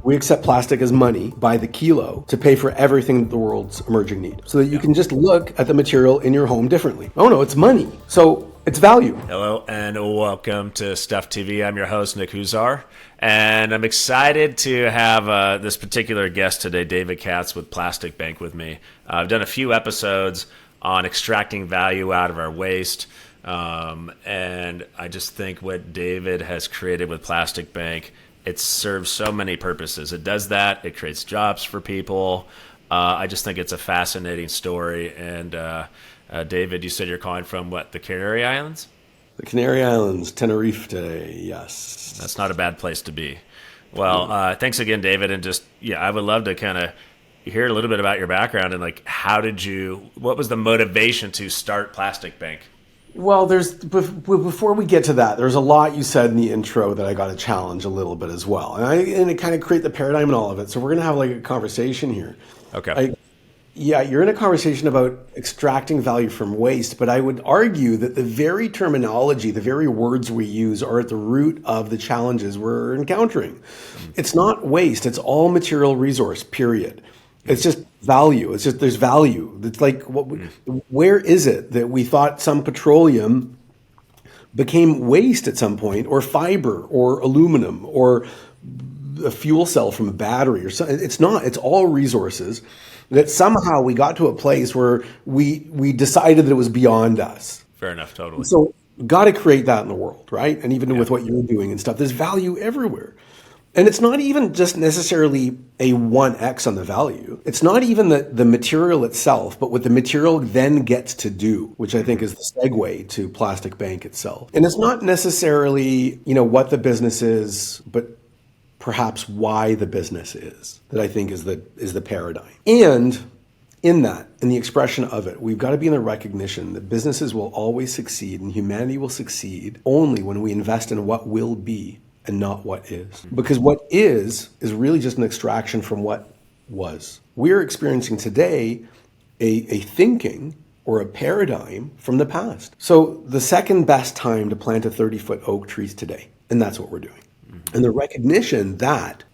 We accept plastic as money by the kilo to pay for everything that the world's emerging need. So that you can just look at the material in your home differently. Oh no, it's money. So it's value. Hello and welcome to StuffTV. I'm your host, Nick Huzar, and I'm excited to have this particular guest today, David Katz with Plastic Bank with me. I've done a few episodes on extracting value out of our waste, and I just think what David has created with Plastic Bank, it serves so many purposes. It does that. It creates jobs for people. I just think it's a fascinating story. And David, you said you're calling from what, the Canary Islands? The Canary Islands, Tenerife today, yes. That's not a bad place to be. Well, thanks again, David. And just, I would love to kind of hear a little bit about your background and like, what was the motivation to start Plastic Bank? Well, before we get to that, there's a lot you said in the intro that I got to challenge a little bit as well. And it kind of create the paradigm and all of it. So we're going to have like a conversation here. Okay. You're in a conversation about extracting value from waste, but I would argue that the very terminology, the very words we use are at the root of the challenges we're encountering. It's not waste. It's all material resource, period. It's just value. It's just there's value. It's like where is it that we thought some petroleum became waste at some point, or fiber, or aluminum, or a fuel cell from a battery, or something? It's not. It's all resources that somehow we got to a place where we decided that it was beyond us. Fair enough. Totally. So got to create that in the world, right? And even with what you're doing and stuff, there's value everywhere. And it's not even just necessarily a 1x on the value. It's not even the material itself, but what the material then gets to do, which I think is the segue to Plastic Bank itself. And it's not necessarily, what the business is, but perhaps why the business is, that I think is the paradigm. And in the expression of it, we've got to be in the recognition that businesses will always succeed and humanity will succeed only when we invest in what will be and not what is. Because what is really just an extraction from what was. We're experiencing today a thinking or a paradigm from the past. So the second best time to plant a 30-foot oak tree is today. And that's what we're doing. And the recognition that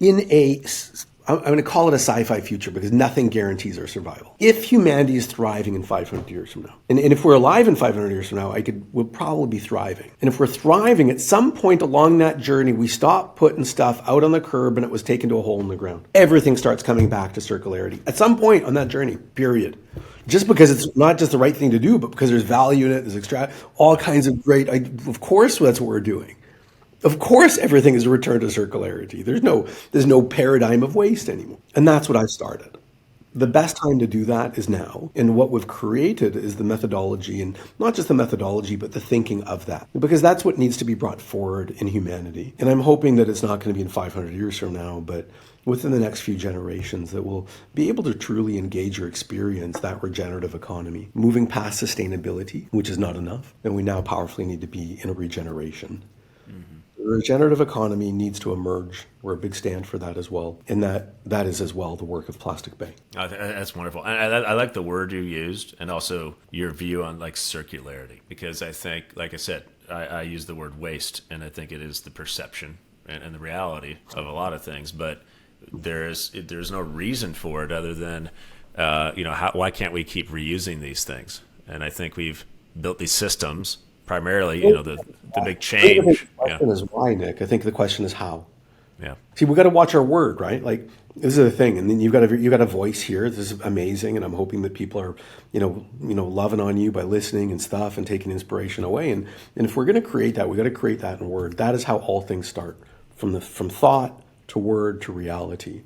I'm going to call it a sci-fi future because nothing guarantees our survival. If humanity is thriving in 500 years from now, and if we're alive in 500 years from now, we'll probably be thriving. And if we're thriving, at some point along that journey, we stop putting stuff out on the curb and it was taken to a hole in the ground. Everything starts coming back to circularity. At some point on that journey, period. Just because it's not just the right thing to do, but because there's value in it, there's all kinds of great, of course that's what we're doing. Of course, everything is a return to circularity. There's no paradigm of waste anymore. And that's what I've started. The best time to do that is now. And what we've created is the methodology, and not just the methodology, but the thinking of that. Because that's what needs to be brought forward in humanity. And I'm hoping that it's not going to be in 500 years from now, but within the next few generations that we'll be able to truly engage or experience that regenerative economy, moving past sustainability, which is not enough. And we now powerfully need to be in a regeneration. The regenerative economy needs to emerge. We're a big stand for that as well. And that is as well the work of Plastic Bank. That's wonderful. I like the word you used and also your view on like circularity, because I think, like I said, I use the word waste, and I think it is the perception and the reality of a lot of things. But there's no reason for it other than, why can't we keep reusing these things? And I think we've built these systems primarily, the big change. The question is why, Nick. I think the question is how. Yeah. See, we got to watch our word, right? Like, this is the thing, and then you've got a voice here. This is amazing, and I'm hoping that people are, loving on you by listening and stuff and taking inspiration away. And if we're going to create that, we got to create that in word. That is how all things start, from thought to word to reality.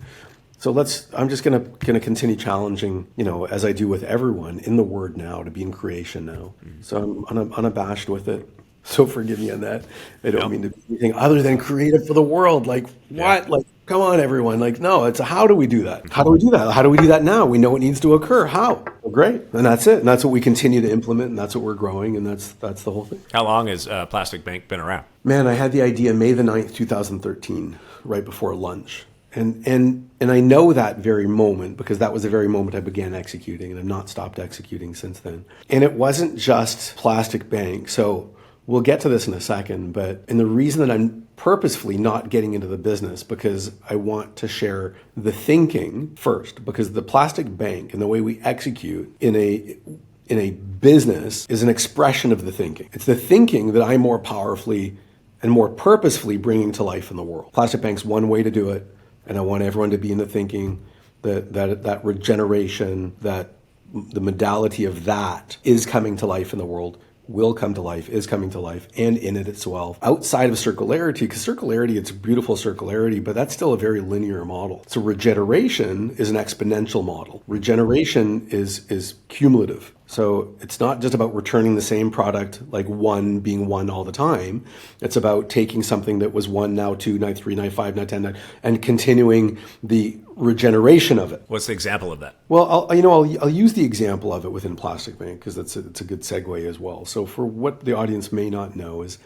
So I'm just going to continue challenging, as I do with everyone, in the word now, to be in creation now. So I'm unabashed with it. So forgive me on that. I don't mean to be anything other than creative for the world. Like, what? Like, come on, everyone. Like, no, it's how do we do that? How do we do that? How do we do that now? We know it needs to occur. How? Well, great. And that's it. And that's what we continue to implement. And that's what we're growing. And that's the whole thing. How long has Plastic Bank been around? Man, I had the idea May the 9th, 2013, right before lunch. And I know that very moment because that was the very moment I began executing, and I've not stopped executing since then. And it wasn't just Plastic Bank. So We'll get to this in a second, and the reason that I'm purposefully not getting into the business, because I want to share the thinking first, because the plastic bank and the way we execute in a business is an expression of the thinking. It's the thinking that I'm more powerfully and more purposefully bringing to life in the world. Plastic bank's one way to do it, and I want everyone to be in the thinking that regeneration, that the modality of that is coming to life in the world, will come to life, is coming to life, and in it itself. Outside of circularity, because circularity, it's beautiful circularity, but that's still a very linear model. So regeneration is an exponential model. Regeneration is cumulative. So it's not just about returning the same product, like one being one all the time. It's about taking something that was one, now two, now three, now five, now 10, and continuing the regeneration of it. What's the example of that? Well, I'll use the example of it within Plastic Bank because it's a good segue as well. So for what the audience may not know is,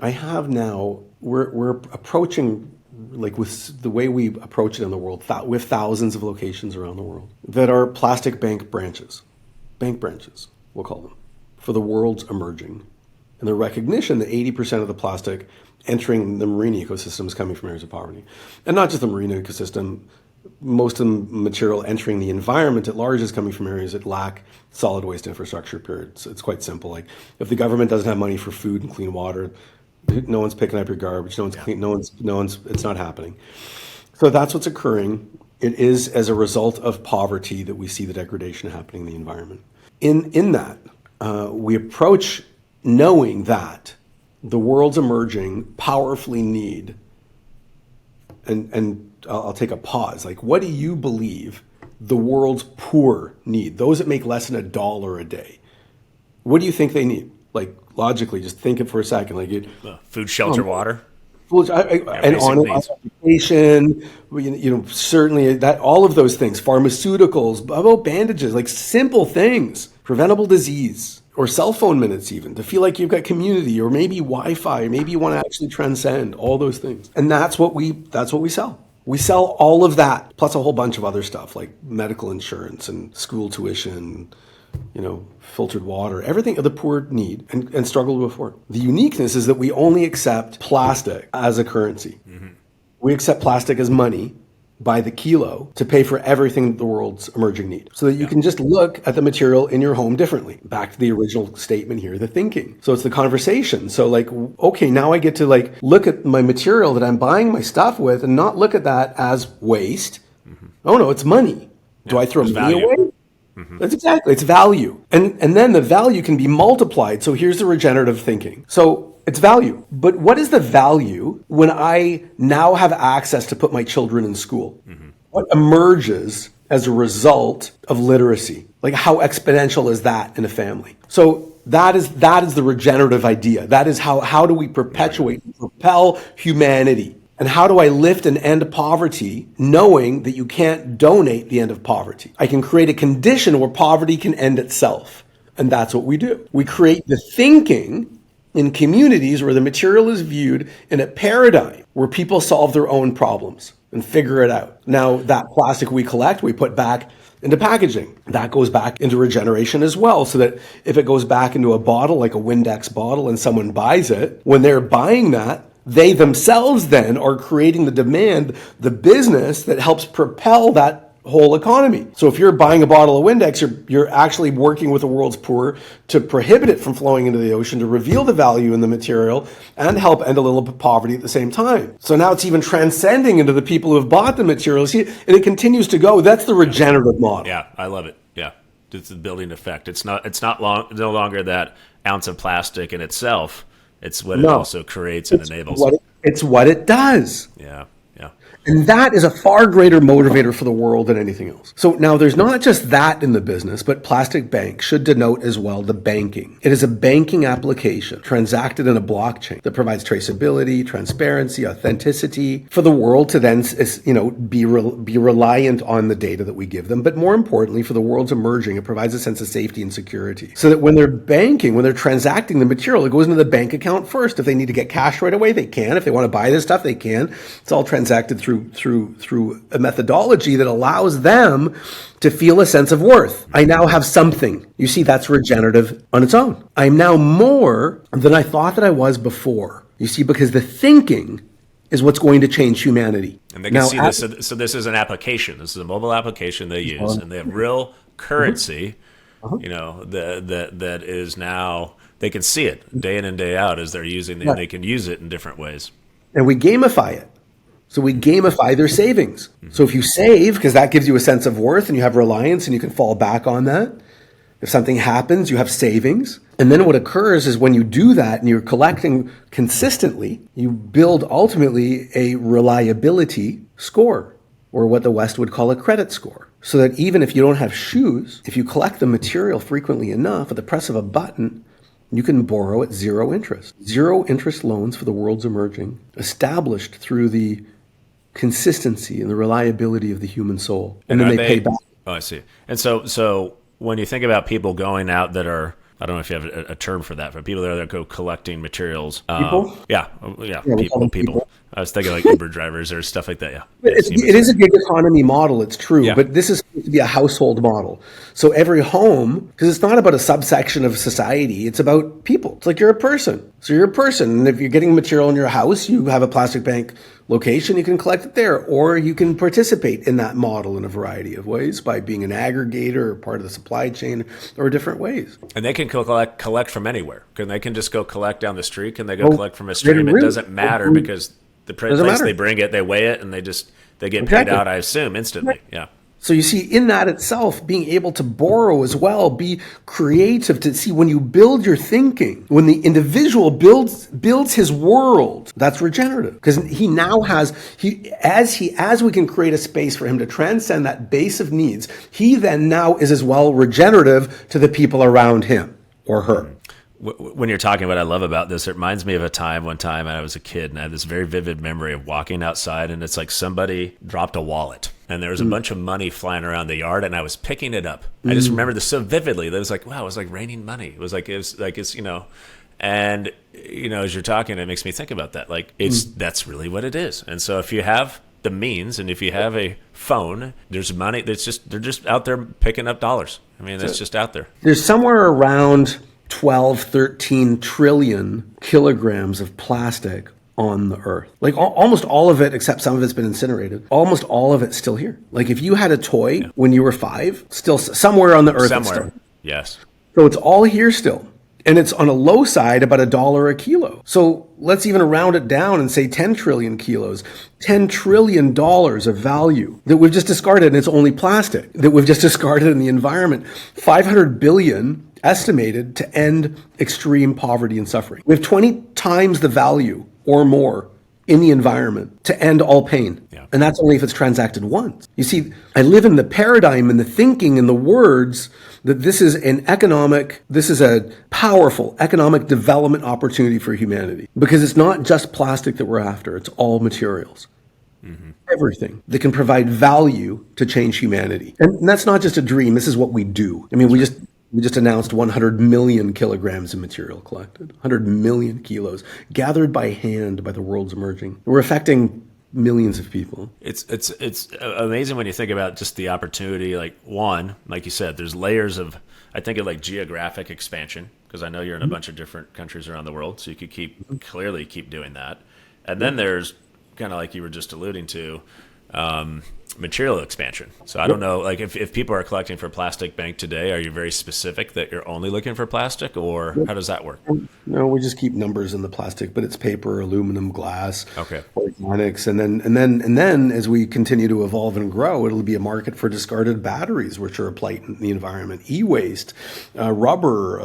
I have now we're approaching, like with the way we approach it in the world, with thousands of locations around the world that are Plastic Bank branches. Bank branches, we'll call them, for the world's emerging. And the recognition that 80% of the plastic entering the marine ecosystem is coming from areas of poverty. And not just the marine ecosystem, most of the material entering the environment at large is coming from areas that lack solid waste infrastructure, period. So it's quite simple. Like, if the government doesn't have money for food and clean water, no one's picking up your garbage, it's not happening. So that's what's occurring. It is as a result of poverty that we see the degradation happening in the environment. In that, we approach knowing that the world's emerging powerfully need, and I'll take a pause. Like, what do you believe the world's poor need? Those that make less than $1 a day. What do you think they need? Like, logically, just think it for a second. Like, food, shelter, water. And on education, certainly that, all of those things, pharmaceuticals, about bandages, like simple things, preventable disease, or cell phone minutes even, to feel like you've got community, or maybe Wi-Fi, maybe you want to actually transcend all those things. And that's what we sell. We sell all of that, plus a whole bunch of other stuff like medical insurance and school tuition, filtered water, everything the poor need and struggle to afford. The uniqueness is that we only accept plastic as a currency. Mm-hmm. We accept plastic as money by the kilo to pay for everything the world's emerging need. So that you can just look at the material in your home differently. Back to the original statement here, the thinking. So it's the conversation. So like, okay, now I get to look at my material that I'm buying my stuff with and not look at that as waste. Mm-hmm. Oh no, it's money. Do I throw money away? Mm-hmm. That's exactly, it's value. And then the value can be multiplied. So here's the regenerative thinking. So it's value. But what is the value when I now have access to put my children in school? Mm-hmm. What emerges as a result of literacy? Like, how exponential is that in a family? So that is the regenerative idea. That is how do we perpetuate, propel humanity? And how do I lift and end poverty, knowing that you can't donate the end of poverty? I can create a condition where poverty can end itself. And that's what we do. We create the thinking in communities where the material is viewed in a paradigm where people solve their own problems and figure it out. Now, that plastic we collect, we put back into packaging. That goes back into regeneration as well, so that if it goes back into a bottle, like a Windex bottle, and someone buys it, when they're buying that, they themselves then are creating the demand, the business that helps propel that whole economy. So if you're buying a bottle of Windex, you're actually working with the world's poor to prohibit it from flowing into the ocean, to reveal the value in the material and help end a little bit of poverty at the same time. So now it's even transcending into the people who have bought the materials, and it continues to go. That's the regenerative model. Yeah, I love it. Yeah, it's the building effect. It's no longer that ounce of plastic in itself. It's what it also creates and enables. It's what it does. Yeah. And that is a far greater motivator for the world than anything else. So now there's not just that in the business, but Plastic Bank should denote as well the banking. It is a banking application transacted in a blockchain that provides traceability, transparency, authenticity for the world to then, be reliant on the data that we give them. But more importantly, for the world's emerging, it provides a sense of safety and security. So that when they're banking, when they're transacting the material, it goes into the bank account first. If they need to get cash right away, they can. If they want to buy this stuff, they can. It's all transacted through through a methodology that allows them to feel a sense of worth. I now have something. You see, that's regenerative on its own. I'm now more than I thought that I was before. You see, because the thinking is what's going to change humanity. And they can see this. So this is an application. This is a mobile application they use, and they have real currency. That is now, they can see it day in and day out as they're using it. And they can use it in different ways. And we gamify it. So we gamify their savings. So if you save, because that gives you a sense of worth and you have reliance and you can fall back on that. If something happens, you have savings. And then what occurs is when you do that and you're collecting consistently, you build ultimately a reliability score, or what the West would call a credit score. So that even if you don't have shoes, if you collect the material frequently enough, at the press of a button, you can borrow at zero interest. Zero interest loans for the world's emerging, established through the consistency and the reliability of the human soul. And then they pay back. Oh, I see. And so when you think about people going out that are, I don't know if you have a term for that, but people that go collecting materials. People? Yeah, people. I was thinking like Uber drivers or stuff like that. Yeah, it is a gig economy model. It's true, but this is supposed to be a household model. So every home, because it's not about a subsection of society, it's about people. It's like you're a person. So you're a person, and if you're getting material in your house, you have a plastic bank location, you can collect it there, or you can participate in that model in a variety of ways by being an aggregator or part of the supply chain or different ways. And they can collect from anywhere. They can just go collect down the street. Can they go collect from a stream? It doesn't matter because the place they bring it, they weigh it, and they get paid out, I assume, instantly. Yeah. So you see, in that itself, being able to borrow as well, be creative to see when you build your thinking, when the individual builds his world, that's regenerative. Because he now has, as we can create a space for him to transcend that base of needs, he then now is as well regenerative to the people around him or her. When you're talking about what I love about this, it reminds me of one time I was a kid and I had this very vivid memory of walking outside and it's like somebody dropped a wallet and there was a bunch of money flying around the yard and I was picking it up. I just remember this so vividly. It was like, wow, it was like raining money. It was like, and as you're talking, it makes me think about that. Like that's really what it is. And so if you have the means and if you have a phone, there's money they're just out there picking up dollars. I mean, that's just out there. There's somewhere around 12, 13 trillion kilograms of plastic on the earth. Like almost all of it, except some of it's been incinerated, almost all of it's still here. Like if you had a toy when you were 5, still somewhere on the earth. Somewhere, yes. So it's all here still. And it's on a low side about $1 a kilo. So let's even round it down and say 10 trillion kilos, $10 trillion of value that we've just discarded, and it's only plastic that we've just discarded in the environment. 500 billion estimated to end extreme poverty and suffering. We have 20 times the value or more in the environment to end all pain. Yeah. And that's only if it's transacted once. You see, I live in the paradigm and the thinking and the words that this is a powerful economic development opportunity for humanity. Because it's not just plastic that we're after, it's all materials. Mm-hmm. Everything that can provide value to change humanity. And that's not just a dream, this is what we do. I mean, we just announced 100 million kilograms of material collected, 100 million kilos gathered by hand by the world's emerging. We're affecting millions of people. It's amazing when you think about just the opportunity. Like you said, there's layers of, I think of like geographic expansion, because I know you're in a bunch of different countries around the world, so you could clearly keep doing that. And then there's kind of like you were just alluding to, material expansion. So I don't know, like if people are collecting for Plastic Bank today, are you very specific that you're only looking for plastic, or how does that work? No, we just keep numbers in the plastic, but it's paper, aluminum, glass, okay, organics, and then as we continue to evolve and grow, it'll be a market for discarded batteries, which are a plight in the environment, e-waste, rubber,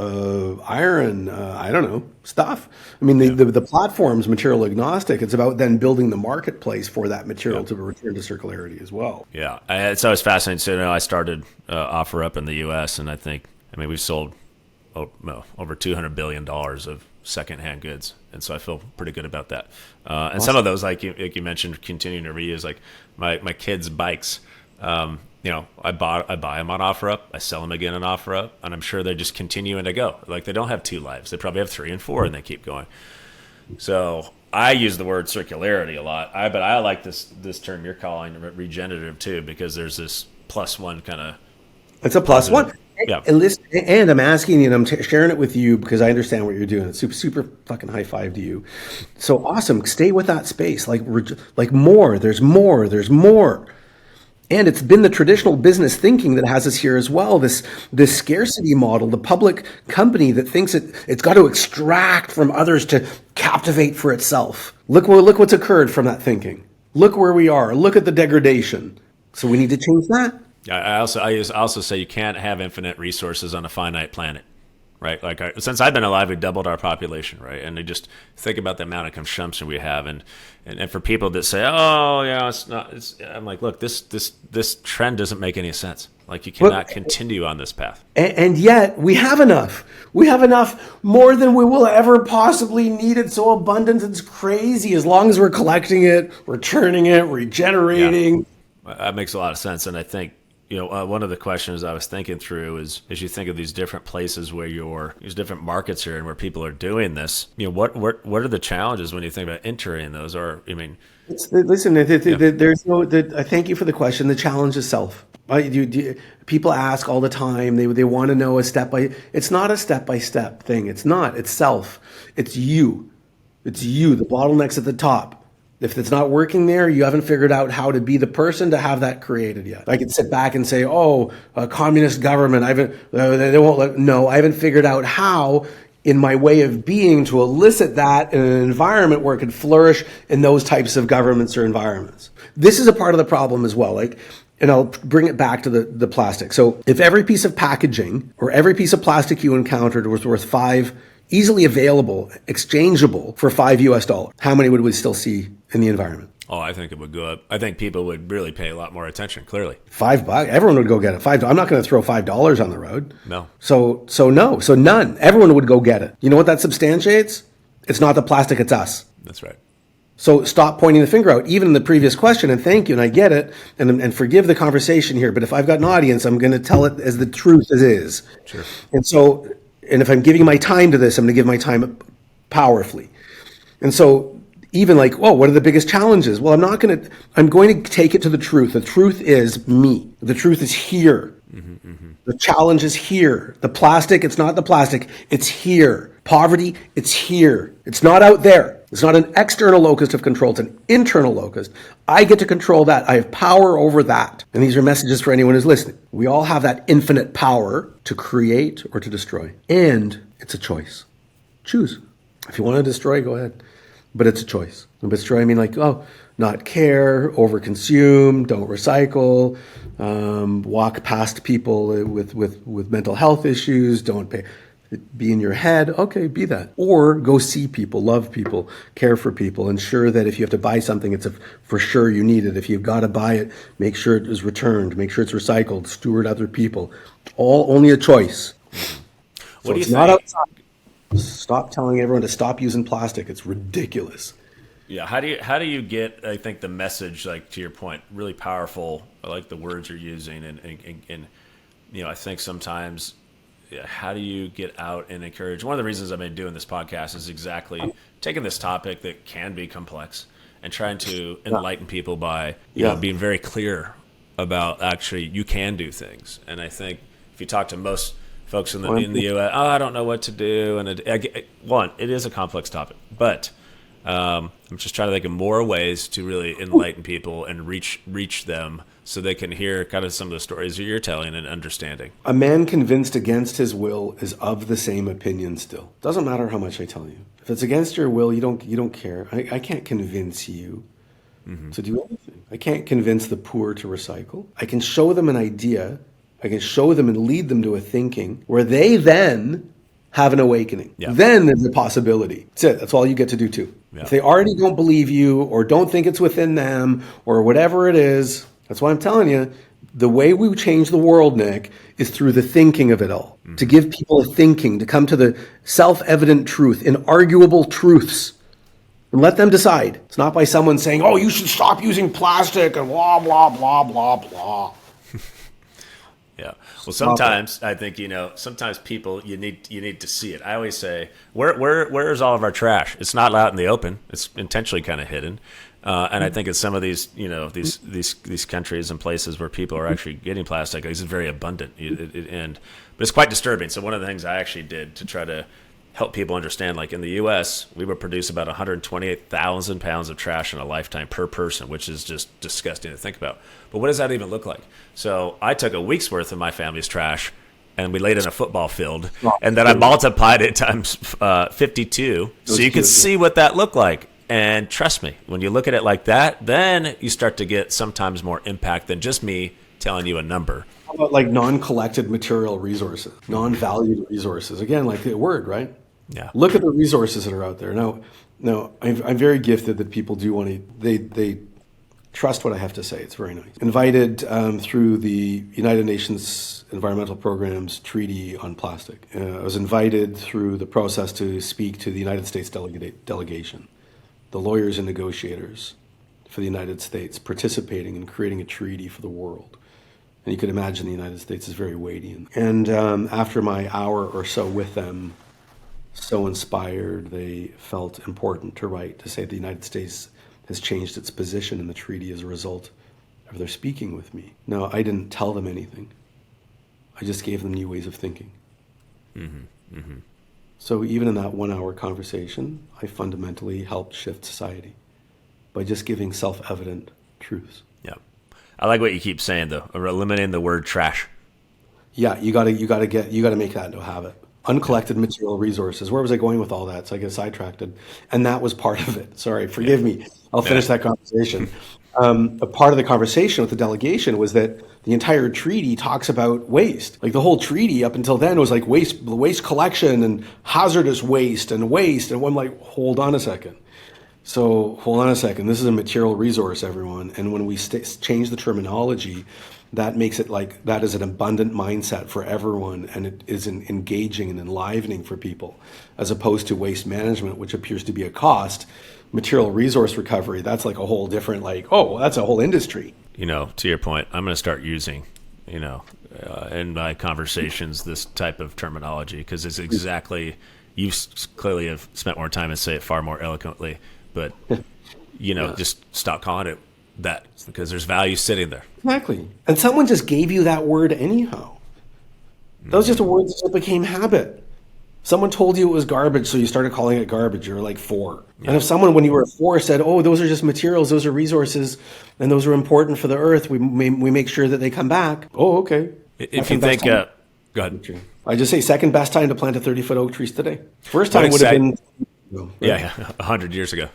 iron, I don't know, stuff. I mean, the platform's material agnostic. It's about then building the marketplace for that material to return to circularity as well. Yeah, it's always fascinating. So, I started OfferUp in the U.S., and we've sold over $200 billion of secondhand goods, and so I feel pretty good about that. And awesome. Some of those, like you mentioned, continuing to reuse, like my kids' bikes. I buy them on OfferUp, I sell them again on OfferUp, and I'm sure they're just continuing to go. Like they don't have 2 lives; they probably have 3 and 4, and they keep going. So I use the word circularity a lot. But I like this term you're calling regenerative too, because there's this plus one kind of. It's a plus one. Yeah. And listen, and I'm asking you, and I'm sharing it with you because I understand what you're doing. It's super fucking high five to you. So awesome. Stay with that space. Like more. There's more. There's more. And it's been the traditional business thinking that has us here as well. This scarcity model, the public company that thinks it's got to extract from others to captivate for itself. Look what's occurred from that thinking. Look where we are. Look at the degradation. So we need to change that. I also say you can't have infinite resources on a finite planet, right? Like since I've been alive, we've doubled our population, right? And you just think about the amount of consumption we have, and for people that say, "Oh, yeah, it's not," I'm like, look, this trend doesn't make any sense. Like you cannot continue on this path. And yet we have enough. We have enough more than we will ever possibly need. It's so abundant, it's crazy. As long as we're collecting it, returning it, regenerating. Yeah. That makes a lot of sense, and I think. One of the questions I was thinking through is, as you think of these different places where these different markets here and where people are doing this, what are the challenges when you think about entering those? Or, I mean, listen, there's no. I thank you for the question. The challenge is self. People ask all the time. They want to know It's not a step by step thing. It's not. It's self. It's you. It's you. The bottleneck's at the top. If it's not working there, you haven't figured out how to be the person to have that created yet. I can sit back and say, a communist government, they won't let, no, I haven't figured out how in my way of being to elicit that in an environment where it could flourish in those types of governments or environments. This is a part of the problem as well. And I'll bring it back to the plastic. So if every piece of packaging or every piece of plastic you encountered was worth $5, easily available, exchangeable for $5, how many would we still see in the environment? Oh, I think it would go up. I think people would really pay a lot more attention, clearly. $5, everyone would go get it. $5, I'm not going to throw $5 on the road. No. So none. Everyone would go get it. You know what that substantiates? It's not the plastic, it's us. That's right. So stop pointing the finger out. Even in the previous question, and thank you, and I get it, and forgive the conversation here, but if I've got an audience, I'm going to tell it as the truth as is. Sure. And if I'm giving my time to this, I'm going to give my time powerfully. And so even what are the biggest challenges? Well, I'm going to take it to the truth. The truth is me. The truth is here. Mm-hmm, mm-hmm. The challenge is here. The plastic, it's not the plastic. It's here. Poverty, it's here. It's not out there. It's not an external locus of control. It's an internal locus. I get to control that. I have power over that. And these are messages for anyone who's listening. We all have that infinite power to create or to destroy. And it's a choice. Choose. If you want to destroy, go ahead. But it's a choice. And by destroy, I mean not care, overconsume, don't recycle, walk past people with mental health issues, don't pay. Be in your head, okay, be that. Or go see people, love people, care for people, ensure that if you have to buy something, it's for sure you need it. If you've got to buy it, make sure it is returned, make sure it's recycled, steward other people. Only a choice. What do you it's think? Not outside. Stop telling everyone to stop using plastic. It's ridiculous. Yeah, how do you get, I think, the message, to your point, really powerful? I like the words you're using, and I think sometimes, how do you get out and encourage? One of the reasons I've been doing this podcast is exactly taking this topic that can be complex and trying to enlighten people by being very clear about actually you can do things. And I think if you talk to most folks in the U.S., I don't know what to do, and it is a complex topic, but I'm just trying to think of more ways to really enlighten people and reach them so they can hear kind of some of the stories that you're telling and understanding. A man convinced against his will is of the same opinion still. Doesn't matter how much I tell you. If it's against your will, you don't care. I can't convince you to do anything. I can't convince the poor to recycle. I can show them an idea. I can show them and lead them to a thinking where they then have an awakening. Yeah. Then there's a possibility. That's it. That's all you get to do too. Yeah. If they already don't believe you or don't think it's within them or whatever it is, that's why I'm telling you, the way we change the world, Nick, is through the thinking of it all. Mm-hmm. To give people a thinking, to come to the self-evident truth, inarguable truths, and let them decide. It's not by someone saying, you should stop using plastic and blah, blah, blah, blah, blah. Yeah. Well, Stop it. sometimes I think sometimes people you need to see it. I always say, where is all of our trash? It's not out in the open. It's intentionally kind of hidden. And I think in some of these these countries and places where people are actually getting plastic, it's very abundant. But it's quite disturbing. So one of the things I actually did to try to help people understand, like in the U.S., we would produce about 128,000 pounds of trash in a lifetime per person, which is just disgusting to think about. But what does that even look like? So I took a week's worth of my family's trash and we laid it in a football field, and then I multiplied it times 52 so you could see what that looked like. And trust me, when you look at it like that, then you start to get sometimes more impact than just me telling you a number. How about like non-collected material resources, non-valued resources? Again, like the word, right? Yeah. Look at the resources that are out there. Now, I'm very gifted that people do want to, they trust what I have to say. It's very nice. Invited through the United Nations Environmental Programme's Treaty on Plastic. I was invited through the process to speak to the United States delegation, the lawyers and negotiators for the United States participating in creating a treaty for the world. And you can imagine the United States is very weighty. And after my hour or so with them, so inspired, they felt important to write, to say the United States has changed its position in the treaty as a result of their speaking with me. Now, I didn't tell them anything. I just gave them new ways of thinking. Mm-hmm. Mm-hmm. So even in that 1 hour conversation, I fundamentally helped shift society by just giving self-evident truths. Yeah. I like what you keep saying, though, eliminating the word trash. Yeah, you gotta make that into a habit. Uncollected material resources. Where was I going with all that? So I get sidetracked, and that was part of it. Sorry, forgive me. I'll finish that conversation. A part of the conversation with the delegation was that the entire treaty talks about waste. Like the whole treaty up until then was like waste collection and hazardous waste. And I'm like, hold on a second. This is a material resource, everyone. And when we change the terminology, that makes it like that is an abundant mindset for everyone, and it is engaging and enlivening for people, as opposed to waste management, which appears to be a cost. Material resource recovery, that's like a whole different, that's a whole industry. To your point, I'm going to start using, in my conversations, this type of terminology, because it's exactly, you clearly have spent more time and say it far more eloquently, but, just stop calling it that, because there's value sitting there. Exactly. And someone just gave you that word anyhow. That was just a word that became habit. Someone told you it was garbage, so you started calling it garbage. You were like 4. Yeah. And if someone, when you were 4, said, "Oh, those are just materials, those are resources, and those are important for the earth. We make sure that they come back." Oh, okay. If you think, go ahead. I just say second best time to plant a 30-foot oak tree today. First time would have been 100 years ago.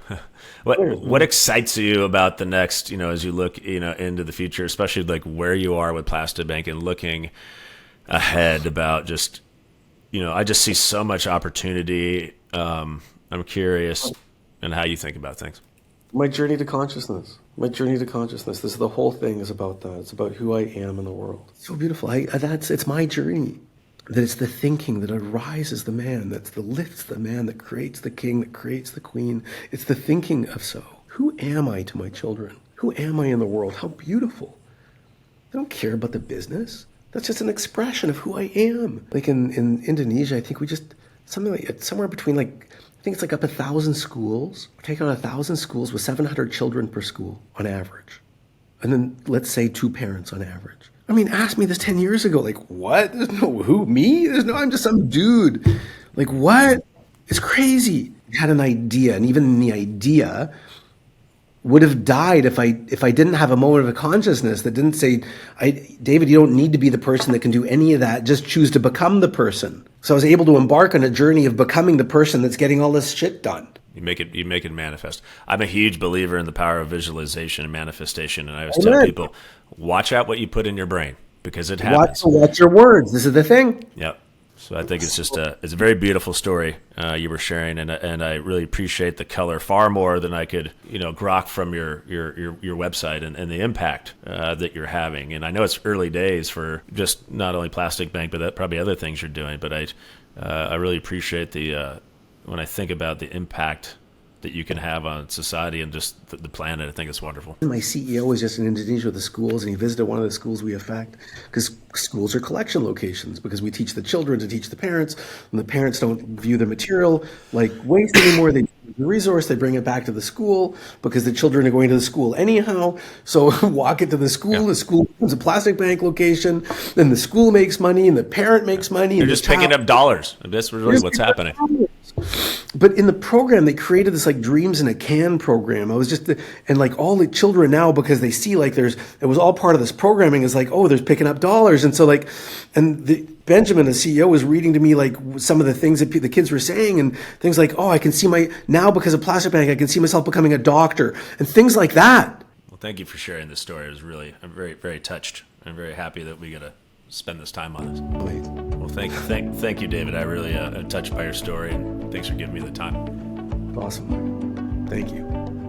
What excites you about the next, as you look, into the future, especially like where you are with Plastic Bank and looking ahead about just, I just see so much opportunity. I'm curious and how you think about things. My journey to consciousness. This is the whole thing is about that. It's about who I am in the world. So beautiful. It's my journey. That it's the thinking that arises the man, that's the lifts the man, that creates the king, that creates the queen. It's the thinking of so. Who am I to my children? Who am I in the world? How beautiful. I don't care about the business. That's just an expression of who I am. Like in Indonesia, I think we just, somewhere between I think it's like up 1,000 schools. We're taking on 1,000 schools with 700 children per school on average. And then let's say 2 parents on average. I mean, ask me this 10 years ago. Like, what? There's no who, me? I'm just some dude. Like, what? It's crazy. I had an idea, and even the idea would have died if I didn't have a moment of consciousness that didn't say, David, you don't need to be the person that can do any of that. Just choose to become the person. So I was able to embark on a journey of becoming the person that's getting all this shit done. You make it manifest. I'm a huge believer in the power of visualization and manifestation, and I always tell people, watch out what you put in your brain, because it happens. Watch your words. This is the thing. Yep. So I think it's just it's a very beautiful story you were sharing, and I really appreciate the color far more than I could grok from your website and the impact that you're having. And I know it's early days for just not only Plastic Bank, but probably other things you're doing. But I really appreciate when I think about the impact that you can have on society and just the planet. I think it's wonderful. My CEO was just in Indonesia with the schools, and he visited one of the schools we affect, because schools are collection locations, because we teach the children to teach the parents, and the parents don't view the material like waste anymore. They the resource, they bring it back to the school because the children are going to the school anyhow. So walk it to the school. The school becomes a plastic bank location. Then the school makes money and the parent makes money. They're just picking up dollars. That's really what's happening. But in the program, they created this like dreams in a can program. I was just, and like all the children now, because they see like it was all part of this programming, is like, oh, there's picking up dollars. And so like, Benjamin, the CEO, was reading to me like some of the things that the kids were saying, and things like, oh, I can see now because of Plastic Bank, I can see myself becoming a doctor, and things like that. Well, thank you for sharing this story. I'm very, very touched. I'm very happy that we get to spend this time on this. Please. Well, thank you, David. I really am touched by your story, and thanks for giving me the time. Awesome. Thank you.